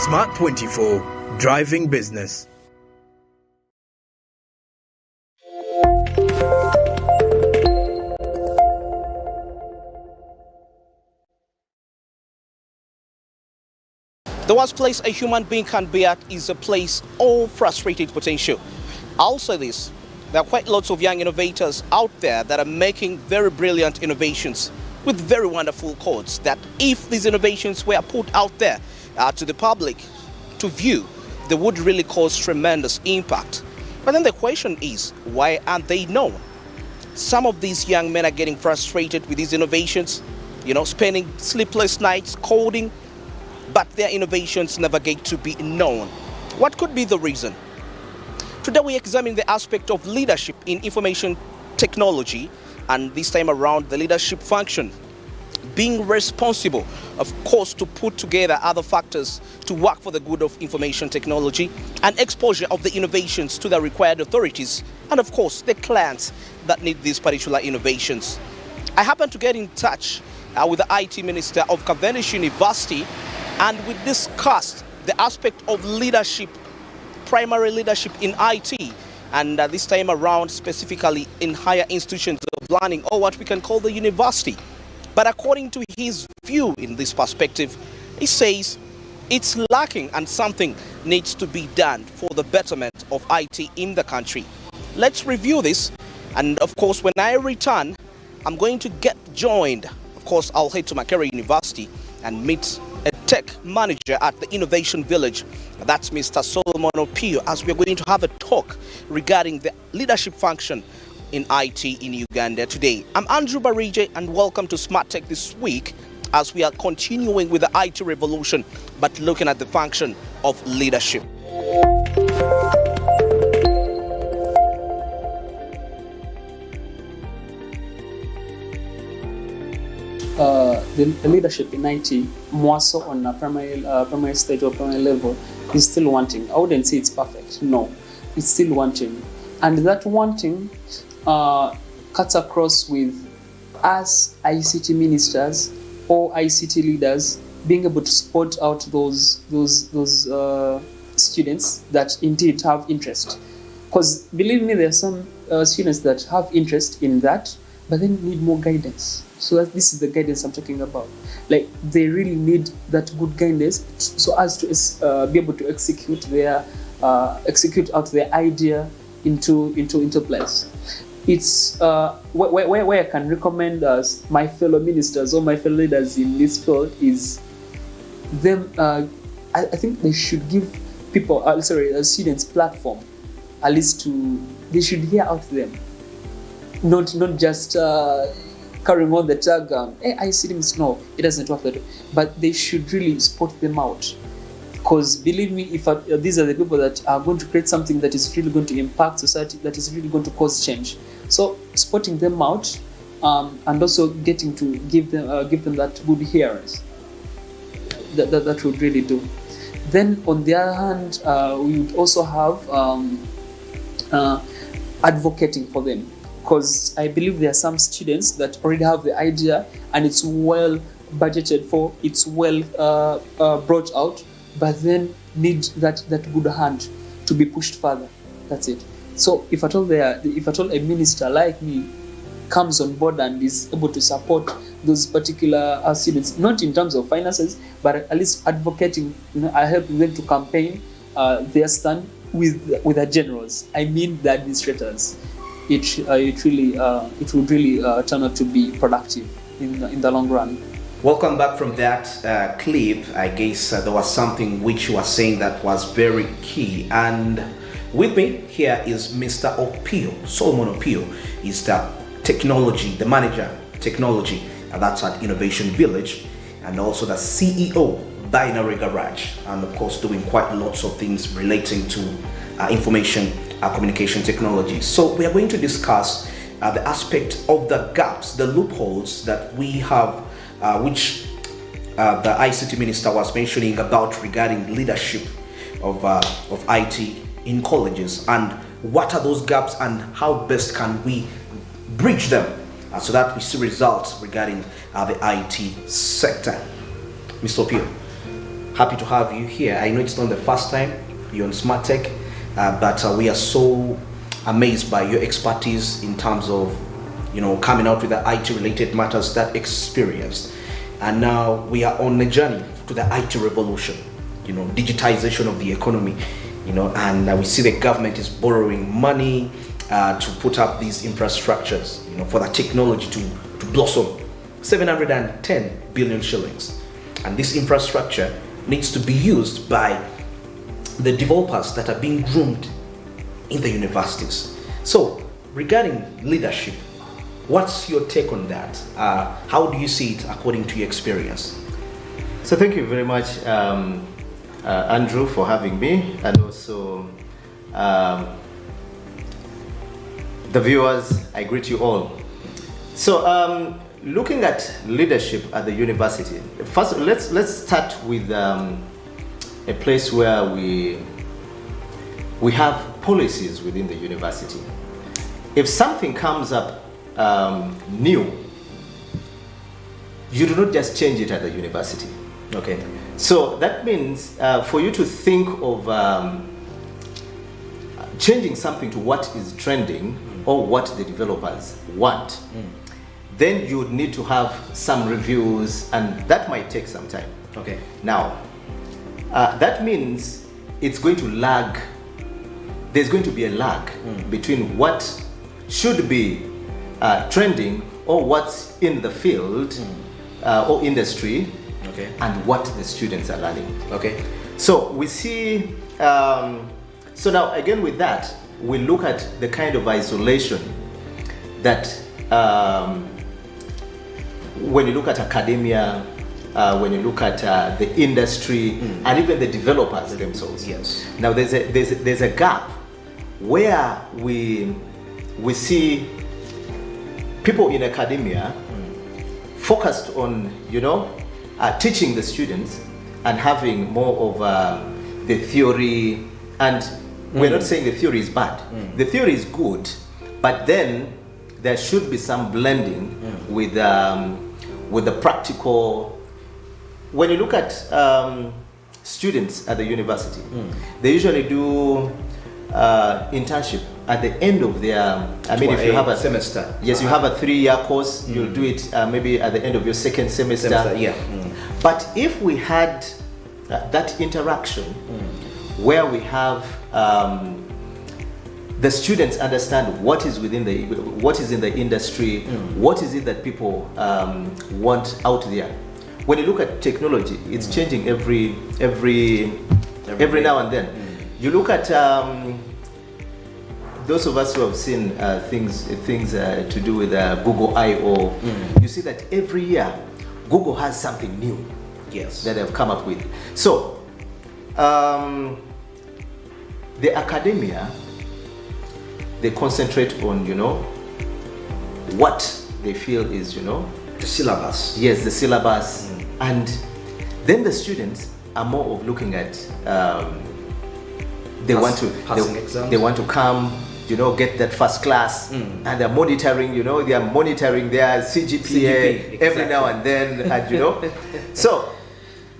SMART24, driving business. The worst place a human being can be at is a place of frustrated potential. I'll say this, there are quite lots of young innovators out there that are making very brilliant innovations with very wonderful codes that if these innovations were put out there to the public to view, they would really cause tremendous impact. But then the question is, why aren't they known? Some of these young men are getting frustrated with these innovations, spending sleepless nights coding, but their innovations never get to be known. What could be the reason? Today we examine the aspect of leadership in information technology, and this time around the leadership function. Being responsible, of course, to put together other factors to work for the good of information technology and exposure of the innovations to the required authorities and, of course, the clients that need these particular innovations. I happened to get in touch with the IT Minister of Cavendish University, and we discussed the aspect of leadership, primary leadership in IT, and this time around specifically in higher institutions of learning, or what we can call the university. But according to his view in this perspective, he says it's lacking and something needs to be done for the betterment of IT in the country. Let's review this, and of course when I return, I'm going to get joined. Of course, I'll head to Makerere University and meet a tech manager at the Innovation Village. That's Mr. Solomon Opio, as we're going to have a talk regarding the leadership function in IT in Uganda today. I'm Andrew Barije, and welcome to Smart Tech this week as we are continuing with the IT revolution, but looking at the function of leadership. The leadership in IT, more so on a primary stage or primary level, is still wanting. I wouldn't say it's perfect. No, it's still wanting, and that wanting cuts across with us ICT ministers or ICT leaders being able to spot out those students that indeed have interest. Because believe me, there are some students that have interest in that, but then need more guidance. So this is the guidance I'm talking about. Like, they really need that good guidance so as to be able to execute out their idea into place. It's where I can recommend my fellow ministers or my fellow leaders in this field is them. I think they should give people, students, platform, at least they should hear out them, not just carrying on the tag. Hey, I see them. No, it doesn't work that way. But they should really spot them out. Because believe me, if these are the people that are going to create something that is really going to impact society, that is really going to cause change. So spotting them out, and also getting to give them that good hearers, that would really do. Then on the other hand, we would also have advocating for them, because I believe there are some students that already have the idea and it's well budgeted for, it's well brought out, but then need that good hand to be pushed further. That's it. So if at all a minister like me comes on board and is able to support those particular students, not in terms of finances, but at least advocating, helping them to campaign their stand with the generals. I mean the administrators. It would really turn out to be productive in the long run. Welcome back from that clip. I guess there was something which you were saying that was very key, and with me here is Mr. Opio, Solomon Opio. Is the manager technology, and that's at Innovation Village, and also the CEO Binary Garage, and of course doing quite lots of things relating to information communication technology. So we are going to discuss the aspect of the gaps, the loopholes that we have, which the ICT minister was mentioning about regarding leadership of IT in colleges, and what are those gaps and how best can we bridge them so that we see results regarding the IT sector. Mr. Opio. Happy to have you here. I know it's not the first time you're on Smart Tech, but we are so amazed by your expertise in terms of, coming out with the IT-related matters, that experience. And now we are on a journey to the IT revolution, digitization of the economy, and we see the government is borrowing money to put up these infrastructures, for the technology to blossom. 710 billion shillings. And this infrastructure needs to be used by the developers that are being groomed in the universities. So, regarding leadership, what's your take on that? How do you see it according to your experience? So thank you very much, Andrew, for having me, and also the viewers. I greet you all. So looking at leadership at the university, first let's start with a place where we have policies within the university. If something comes up new, you do not just change it at the university. Okay. So that means for you to think of changing something to what is trending or what the developers want, then you would need to have some reviews, and that might take some time. Okay. Now, that means it's going to lag. There's going to be a lag between what should be trending or what's in the field or industry, okay, and what the students are learning. Okay. So we see, so now again with that, we look at the kind of isolation that when you look at academia, when you look at the industry, and even the developers themselves. Yes. Now there's a gap where we see people in academia focused on teaching the students and having more of the theory, and we're not saying the theory is bad. The theory is good, but then there should be some blending with the practical. When you look at students at the university, they usually do internship at the end of their, if you have a semester. Yes, you have a 3-year course, you'll do it maybe at the end of your second semester. Yeah. But if we had that interaction where we have the students understand what is in the industry, what is it that people want out there. When you look at technology, it's changing every now and then. You look at those of us who have seen things to do with Google I/O, you see that every year Google has something new, yes, that they've come up with. So the academia, they concentrate on what they feel is the syllabus. Yes, the syllabus, and then the students are more of looking at they want to come, get that first class, and they're monitoring, they are monitoring their CGPA every now and then, and So,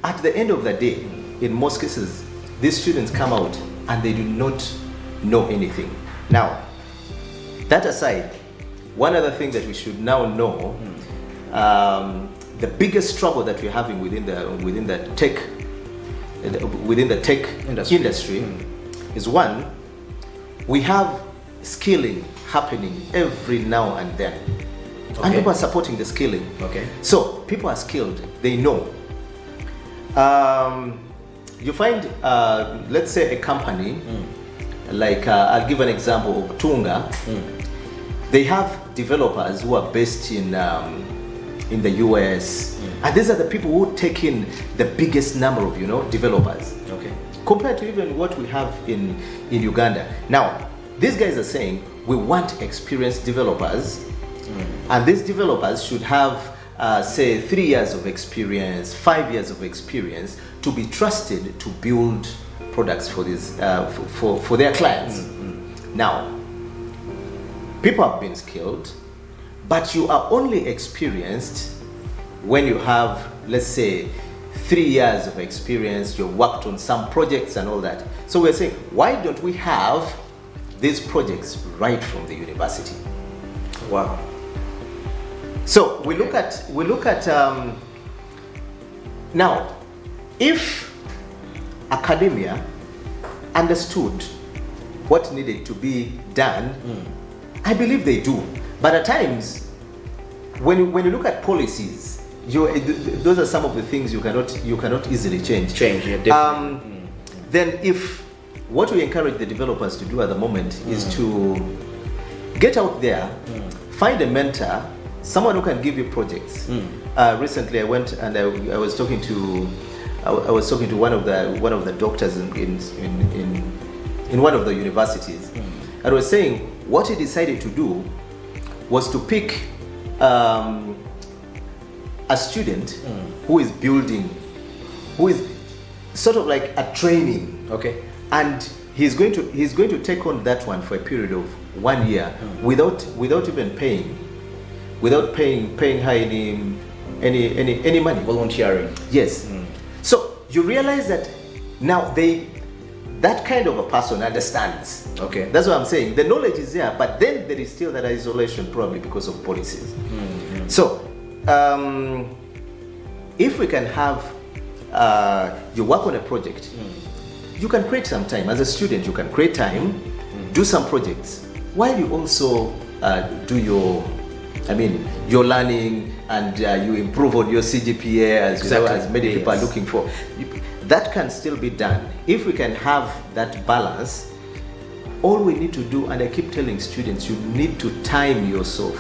at the end of the day, in most cases, these students come out and they do not know anything. Now, that aside, one other thing that we should now know, the biggest struggle that we're having within the tech industry is, one, we have skilling happening every now and then. Okay. And people are supporting the skilling. Okay. So people are skilled, they know. You find, let's say a company, like I'll give an example of Tunga. They have developers who are based in the US, and these are the people who take in the biggest number of developers. Okay. Compared to even what we have in Uganda. Now, these guys are saying we want experienced developers, and these developers should have say 3 years of experience, 5 years of experience to be trusted to build products for these for their clients. Now, people have been skilled, but you are only experienced when you have, let's say, 3 years of experience, you've worked on some projects and all that. So we're saying, why don't we have these projects right from the university? Wow. So we look at now, if academia understood what needed to be done, I believe they do. But at times, when you look at policies, those are some of the things you cannot easily change. Yeah, definitely. Then if what we encourage the developers to do at the moment is to get out there, find a mentor, someone who can give you projects. Recently, I went and I was talking to one of the doctors in one of the universities, and I was saying what he decided to do was to pick a student who is sort of like a training. Okay. And he's going to take on that one for a period of 1 year without even paying her any money. Volunteering. Yes. So you realize that now that kind of a person understands. Okay. That's what I'm saying. The knowledge is there, but then there is still that isolation, probably because of policies. So if we can have you work on a project, you can create some time. As a student, you can create time, do some projects, while you also do your learning, and you improve on your CGPA, as many people are looking for. That can still be done. If we can have that balance, all we need to do, and I keep telling students, you need to time yourself.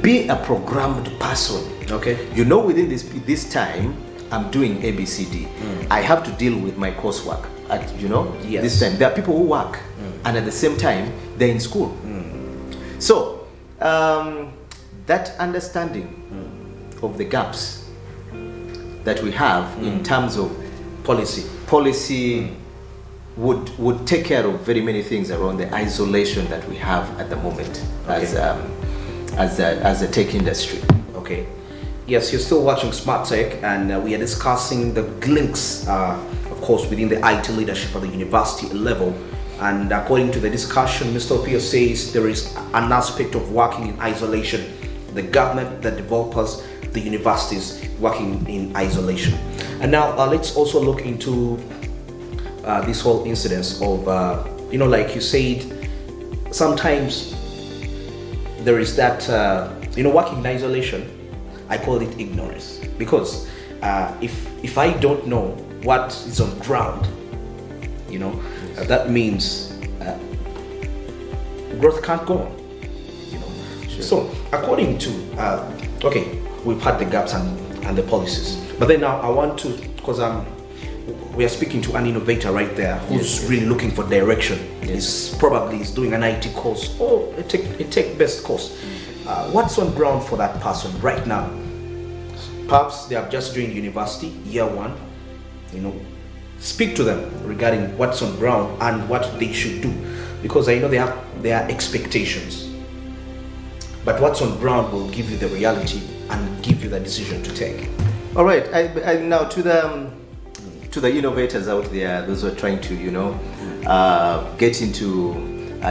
Be a programmed person. Okay. You know, within this time, I'm doing ABCD. I have to deal with my coursework at this time. There are people who work, and at the same time they're in school. So that understanding of the gaps that we have in terms of policy would take care of very many things around the isolation that we have at the moment as a tech industry. Okay. Yes, you're still watching Smart Tech, and we are discussing the links, of course, within the IT leadership at the university level. And according to the discussion, Mr. Opio says there is an aspect of working in isolation. The government, the developers, the universities working in isolation. And now let's also look into this whole incidence of, like you said, sometimes there is that, working in isolation. I call it ignorance, because if I don't know what is on ground, that means growth can't go on. Sure. So according to we've had the gaps and the policies, but then now I want to, because we are speaking to an innovator right there who's really looking for direction. He's doing an IT course or a tech-based course. What's on ground for that person right now? Perhaps they have just joined university, year one. Speak to them regarding what's on ground and what they should do, because I know there are expectations, but what's on ground will give you the reality and give you the decision to take. All right. I now to the innovators out there, those who are trying to get into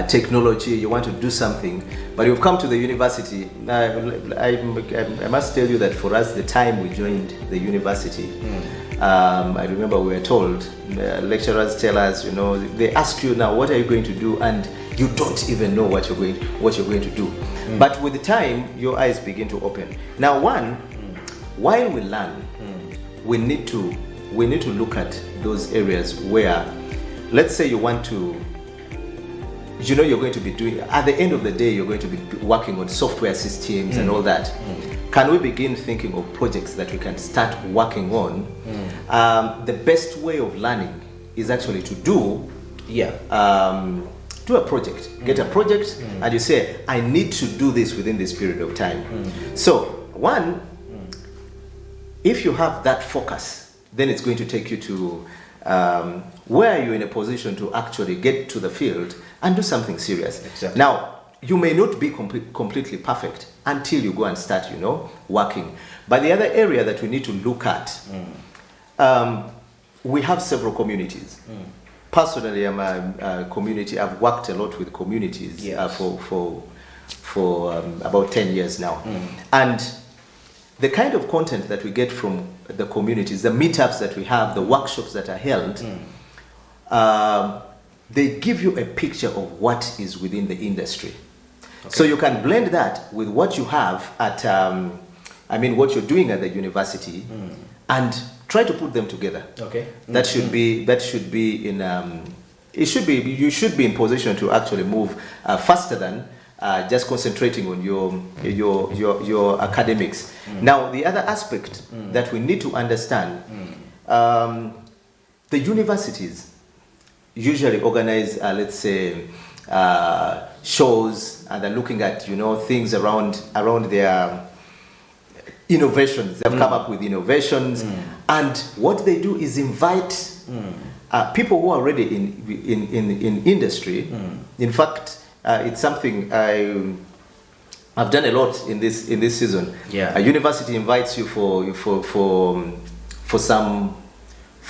technology, you want to do something, but you've come to the university. I must tell you that for us, the time we joined the university, I remember we were told, lecturers tell us, they ask you now, what are you going to do? And you don't even know what you're going to do. But with the time, your eyes begin to open. Now, while we learn, we need to look at those areas where, let's say you want to, you're going to be doing, at the end of the day, you're going to be working on software systems and all that. Can we begin thinking of projects that we can start working on? The best way of learning is actually to do a project. Get a project and you say, I need to do this within this period of time. So if you have that focus, then it's going to take you to where you're in a position to actually get to the field and do something serious. Exactly. Now, you may not be completely perfect, until you go and start, working. But the other area that we need to look at, we have several communities. Personally, I'm a community. I've worked a lot with communities for about 10 years now. And the kind of content that we get from the communities, the meetups that we have, the workshops that are held, they give you a picture of what is within the industry. Okay. So you can blend that with what you have at, what you're doing at the university, and try to put them together. Okay. That should be in. You should be in position to actually move faster than just concentrating on your academics. Now, the other aspect that we need to understand, the universities usually organize, let's say, shows, and they're looking at things around their innovations. They've come up with innovations, and what they do is invite people who are already in industry. In fact, it's something I've done a lot in this season. Yeah. A university invites you for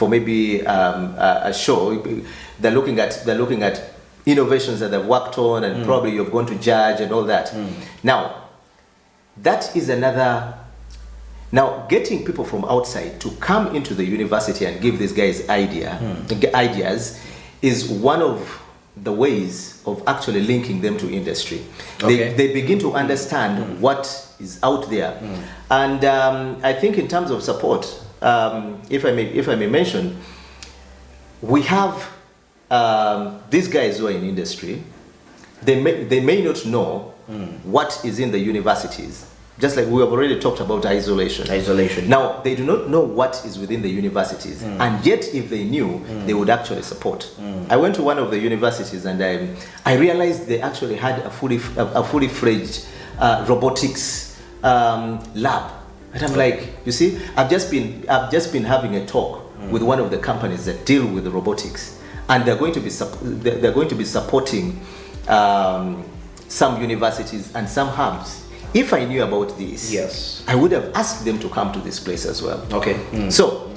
maybe a show. They're looking at innovations that they've worked on, and probably you're going to judge and all that. Now, that is another. Now, getting people from outside to come into the university and give these guys ideas is one of the ways of actually linking them to industry. Okay. They begin to understand what is out there. And I think in terms of support, if I may mention, we have these guys who are in industry. They may not know what is in the universities. Just like we have already talked about isolation. Now, they do not know what is within the universities, and yet if they knew, they would actually support. I went to one of the universities, and I realized they actually had a fully fledged robotics lab. And I'm like, you see, I've just been having a talk with one of the companies that deal with the robotics, and they're going to be supporting some universities and some hubs. If I knew about this, yes, I would have asked them to come to this place as well. Okay. So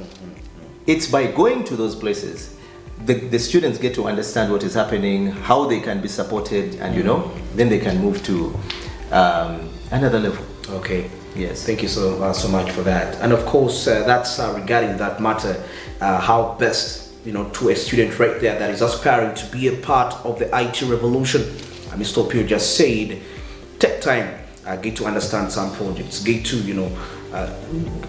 it's by going to those places, the students get to understand what is happening, how they can be supported, and then they can move to another level. Okay. Yes. Thank you so much for that. And of course, that's regarding that matter, how best to a student right there that is aspiring to be a part of the IT revolution. Mr. Opio just said, take time. Get to understand some projects, get to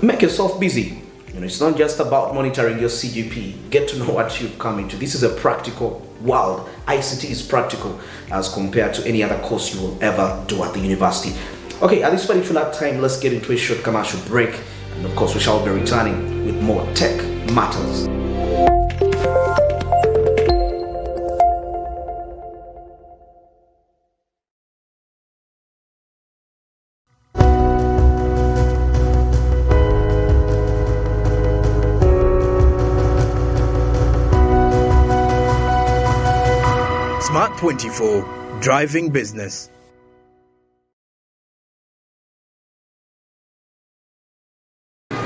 make yourself busy. It's not just about monitoring your CGP. Get to know what you've come into. This is a practical world. ICT is practical as compared to any other course you will ever do at the university. Okay, at this particular time, let's get into a short commercial break, and of course we shall be returning with more Tech Matters. SMART24, driving business.